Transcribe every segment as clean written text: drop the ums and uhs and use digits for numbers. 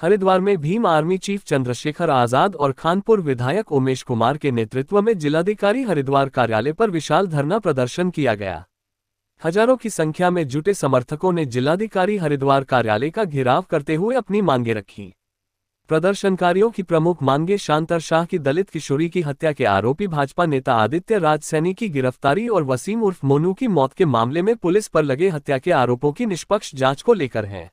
हरिद्वार में Bhim army chief Chandrashekhar Azad और खानपुर विधायक उमेश कुमार के नेतृत्व में जिलाधिकारी हरिद्वार कार्यालय पर विशाल धरना प्रदर्शन किया गया। हजारों की संख्या में जुटे समर्थकों ने जिलाधिकारी हरिद्वार कार्यालय का घेराव करते हुए अपनी मांगें रखी। प्रदर्शनकारियों की प्रमुख मांगें शांतर शाह की दलित किशोरी की हत्या के आरोपी भाजपा नेता आदित्य राज सैनी की गिरफ्तारी और वसीम उर्फ मोनू की मौत के मामले में पुलिस पर लगे हत्या के आरोपों की निष्पक्ष जांच को लेकर है,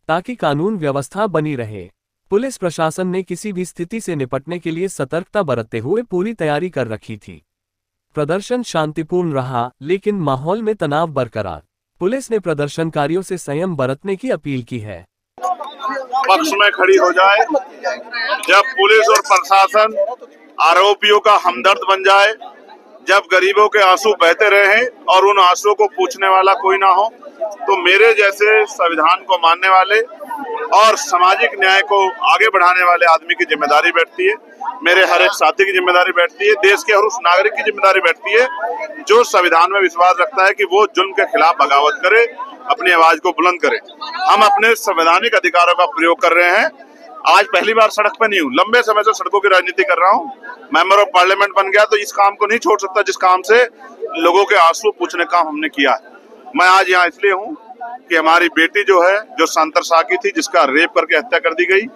ताकि कानून व्यवस्था बनी रहे। पुलिस प्रशासन ने किसी भी स्थिति से निपटने के लिए सतर्कता बरतते हुए पूरी तैयारी कर रखी थी। प्रदर्शन शांतिपूर्ण रहा, लेकिन माहौल में तनाव बरकरार। पुलिस ने प्रदर्शनकारियों से संयम बरतने की अपील की है। पक्ष में खड़ी हो जाए, जब पुलिस और प्रशासन आरोपियों का हमदर्द बन जाए, जब गरीबों के आंसू बहते रहे और उन आंसुओं को पूछने वाला कोई ना हो, तो मेरे जैसे संविधान को मानने वाले और सामाजिक न्याय को आगे बढ़ाने वाले आदमी की जिम्मेदारी बैठती है, मेरे हर एक साथी की जिम्मेदारी बैठती है, देश के हर उस नागरिक की जिम्मेदारी बैठती है जो संविधान में विश्वास रखता है कि वो जुल्म के खिलाफ बगावत करे, अपनी आवाज को बुलंद करे। हम अपने संवैधानिक अधिकारों का प्रयोग कर रहे हैं। आज पहली बार सड़क पे नहीं हूँ, लंबे समय से सड़कों की राजनीति कर रहा हूँ। मेंबर ऑफ पार्लियामेंट बन गया तो इस काम को नहीं छोड़ सकता जिस काम से लोगों के आंसू पूछने का हमने किया है। मैं आज यहाँ इसलिए हूँ कि हमारी बेटी जो है, जो शांतर शाह की थी, जिसका रेप करके हत्या कर दी गई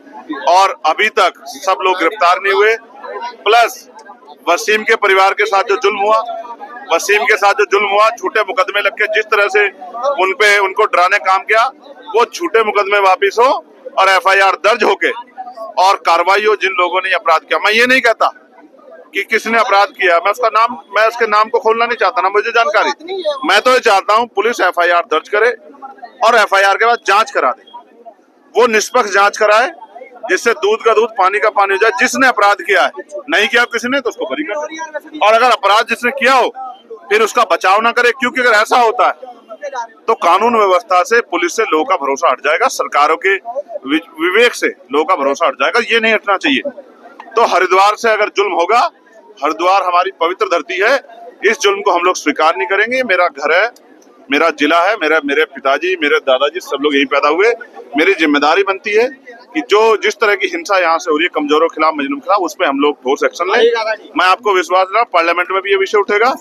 और अभी तक सब लोग गिरफ्तार नहीं हुए, प्लस वसीम के परिवार के साथ जो जुल्म हुआ, झूठे मुकदमे लग के जिस तरह से उनको डराने काम किया, वो झूठे मुकदमे वापिस हो और FIR दर्ज होके और कार्रवाई हो जिन लोगों ने अपराध किया। मैं ये नहीं कहता कि किसने अपराध किया, मैं उसके नाम को खोलना नहीं चाहता, ना मुझे जानकारी। मैं तो ये चाहता हूँ पुलिस FIR दर्ज करे और FIR के बाद जांच करा दे, वो निष्पक्ष जांच कराए, जिससे दूध का दूध पानी का पानी हो जाए। जिसने अपराध किया है, नहीं किया किसी ने, तो उसको बरी कर, और अगर अपराध जिसने किया हो फिर उसका बचाव ना करे, क्योंकि अगर ऐसा होता है तो कानून व्यवस्था से, पुलिस से लोगों का भरोसा हट जाएगा, सरकारों के विवेक से लोगों का भरोसा हट जाएगा। ये नहीं हटना चाहिए। तो हरिद्वार से अगर जुल्म होगा, हरिद्वार हमारी पवित्र धरती है, इस जुल्म को हम लोग स्वीकार नहीं करेंगे। मेरा घर है, मेरा जिला है, मेरे पिताजी, मेरे दादाजी सब लोग यहीं पैदा हुए। मेरी जिम्मेदारी बनती है कि जिस तरह की हिंसा यहाँ से हो रही है कमजोरों के खिलाफ, मजलूम के खिलाफ, उस पर हम लोग ठोस एक्शन लें। मैं आपको विश्वास दिला, पार्लियामेंट में भी ये विषय उठेगा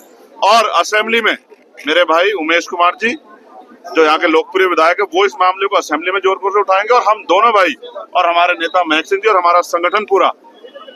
और असेंबली में मेरे भाई उमेश कुमार जी, जो यहाँ के लोकप्रिय विधायक है, वो इस मामले को असेंबली में जोर से उठाएंगे और हम दोनों भाई और हमारे नेता महक सिंह जी और हमारा संगठन पूरा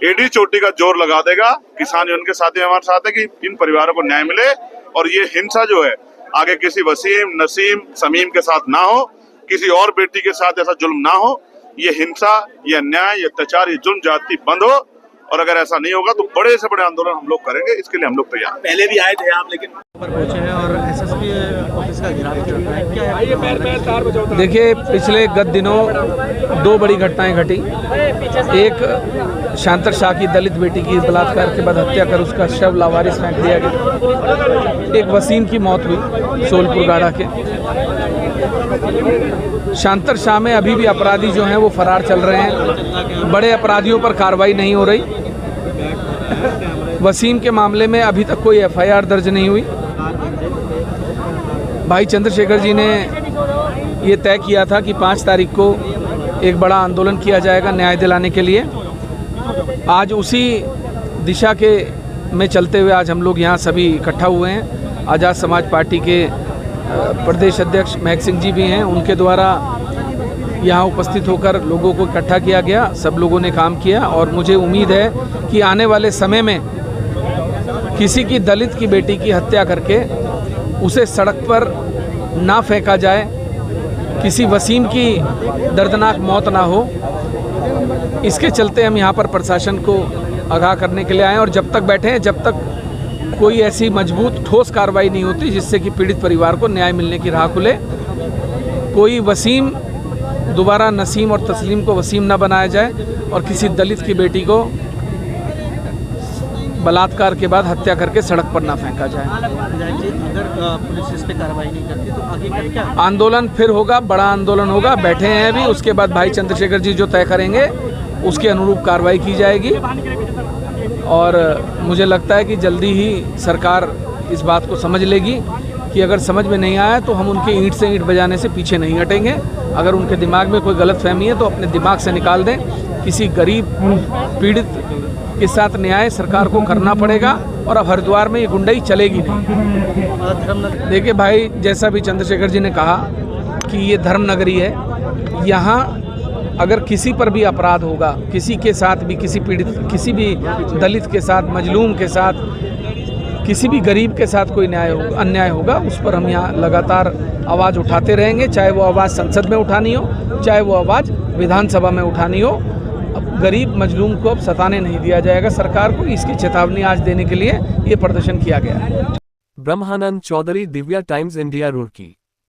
एडी चोटी का जोर लगा देगा। किसान यूनियन के साथ हमारे साथ है कि इन परिवारों को न्याय मिले और ये हिंसा जो है आगे किसी वसीम, नसीम, समीम के साथ ना हो, किसी और बेटी के साथ ऐसा जुल्म ना हो। ये हिंसा, ये अन्याय, ये अत्याचार, ये जुल्म जाति बंद हो, और अगर ऐसा नहीं होगा तो बड़े से बड़े आंदोलन हम लोग करेंगे। इसके लिए हम लोग तैयार। पहले भी आए थे आप, लेकिन पर पहुंचे हैं और SSP ऑफिस का घेराव चल रहा है। क्या है? देखिए, पिछले गत दिनों दो बड़ी घटनाएं घटी। एक शांतर शाह की दलित बेटी की बलात्कार के बाद हत्या कर उसका शव लावारिस फेंक दिया गया। एक वसीम की मौत हुई सोलपुर गाड़ा के। शांतर शाह में अभी भी अपराधी जो हैं वो फरार चल रहे हैं, बड़े अपराधियों पर कार्रवाई नहीं हो रही। वसीम के मामले में अभी तक कोई FIR दर्ज नहीं हुई। भाई चंद्रशेखर जी ने ये तय किया था कि 5 तारीख को एक बड़ा आंदोलन किया जाएगा न्याय दिलाने के लिए। आज उसी दिशा में चलते हुए आज हम लोग यहाँ सभी इकट्ठा हुए हैं। आज़ाद समाज पार्टी के प्रदेश अध्यक्ष महक सिंह जी भी हैं, उनके द्वारा यहाँ उपस्थित होकर लोगों को इकट्ठा किया गया। सब लोगों ने काम किया और मुझे उम्मीद है कि आने वाले समय में किसी की दलित की बेटी की हत्या करके उसे सड़क पर ना फेंका जाए, किसी वसीम की दर्दनाक मौत ना हो। इसके चलते हम यहाँ पर प्रशासन को आगाह करने के लिए आए और जब तक बैठे हैं, जब तक कोई ऐसी मजबूत ठोस कार्रवाई नहीं होती जिससे कि पीड़ित परिवार को न्याय मिलने की राह खुले, कोई वसीम दोबारा नसीम और तस्लीम को वसीम न बनाया जाए और किसी दलित की बेटी को बलात्कार के बाद हत्या करके सड़क पर ना फेंका जाए। अगर पुलिस इस पे कार्रवाई नहीं करती तो आगे का क्या आंदोलन फिर होगा, बड़ा आंदोलन होगा। बैठे हैं अभी, उसके बाद भाई चंद्रशेखर जी जो तय करेंगे उसके अनुरूप कार्रवाई की जाएगी और मुझे लगता है कि जल्दी ही सरकार इस बात को समझ लेगी कि अगर समझ में नहीं आया तो हम उनके ईंट से ईंट बजाने से पीछे नहीं हटेंगे। अगर उनके दिमाग में कोई गलत फहमी है तो अपने दिमाग से निकाल दें। किसी गरीब पीड़ित के साथ न्याय सरकार को करना पड़ेगा और अब हरिद्वार में ये गुंडाई चलेगी नहीं। देखिए भाई, जैसा भी चंद्रशेखर जी ने कहा कि ये धर्म नगरी है, यहाँ अगर किसी पर भी अपराध होगा, किसी के साथ भी, किसी पीड़ित, किसी भी दलित के साथ, मजलूम के साथ, किसी भी गरीब के साथ कोई अन्याय होगा, उस पर हम यहाँ लगातार आवाज़ उठाते रहेंगे। चाहे वो आवाज़ संसद में उठानी हो, चाहे वो आवाज़ विधानसभा में उठानी हो। अब गरीब मजलूम को अब सताने नहीं दिया जाएगा सरकार को। इसकी चेतावनी आज देने के लिए ये प्रदर्शन किया गया है। ब्रह्मानंद चौधरी, दिव्या टाइम्स इंडिया, रुड़की।